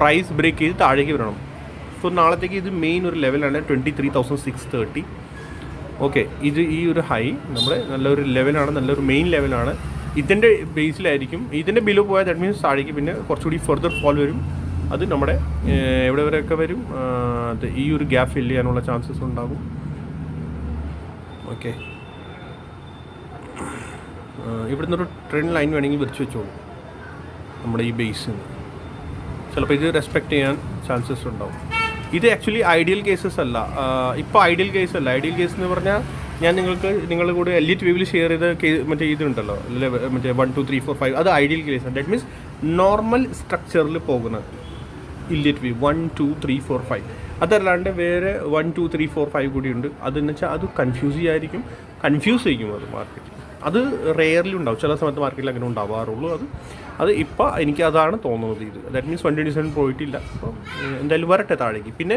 Price break ചെയ്ത് താഴേക്ക് വരണം. സോ നാളത്തേക്ക് ഇത് മെയിൻ ഒരു ലെവലാണ് 23,630. ഓക്കെ, ഇത് ഈ ഒരു ഹൈ നമ്മുടെ നല്ലൊരു ലെവലാണ്, നല്ലൊരു മെയിൻ ലെവലാണ്. ഇതിൻ്റെ ബേസിലായിരിക്കും. ഇതിൻ്റെ ബിലോ പോയാൽ ദാറ്റ് മീൻസ് താഴേക്ക് പിന്നെ കുറച്ചുകൂടി ഫർദർ ഫോൾ വരും. അത് നമ്മുടെ എവിടെ വരെയൊക്കെ വരും, അത് ഈ ഒരു ഗ്യാപ്പ് ഫില്ല് ചെയ്യാനുള്ള ചാൻസസ് ഉണ്ടാകും. ഓക്കെ, ഇവിടുന്ന് ഒരു ട്രെൻഡ് ലൈൻ വേണമെങ്കിൽ വരച്ച് വെച്ചോളൂ നമ്മുടെ ഈ ബേസിൽ നിന്ന്. ചിലപ്പോൾ ഇത് റെസ്പെക്റ്റ് ചെയ്യാൻ ചാൻസസ് ഉണ്ടാവും. ഇത് ആക്ച്വലി ഐഡിയൽ കേസസ് അല്ല. ഇപ്പോൾ ഐഡിയൽ കേസ് അല്ല. ഐഡിയൽ കേസ് എന്ന് പറഞ്ഞാൽ ഞാൻ നിങ്ങളുടെ കൂടെ എലിറ്റ് വേവിൽ ഷെയർ ചെയ്ത മറ്റേ ഇതുണ്ടല്ലോ, മറ്റേ 1 2 3 4 5, അത് ഐഡിയൽ കേസാണ്. ദാറ്റ് മീൻസ് നോർമൽ സ്ട്രക്ചറിൽ പോകുന്നത് ഇല്ലിറ്റ് വേവ് 1 2 3 4 5. അതല്ലാണ്ട് വേറെ 1 2 3 4 5 കൂടി ഉണ്ട്. അതെന്ന് വെച്ചാൽ അത് കൺഫ്യൂസ് ചെയ്യും അത് മാർക്കറ്റിൽ. അത് റെയർലി ഉണ്ടാവും, ചില സമയത്ത് മാർക്കറ്റിൽ അങ്ങനെ ഉണ്ടാവാറുള്ളൂ. അത് ഇപ്പോൾ എനിക്ക് അതാണ് തോന്നുന്നത്. ഇത് ദാറ്റ് മീൻസ് 127 പോയിട്ടില്ല. അപ്പോൾ എന്തായാലും വരട്ടെ താഴേക്ക്. പിന്നെ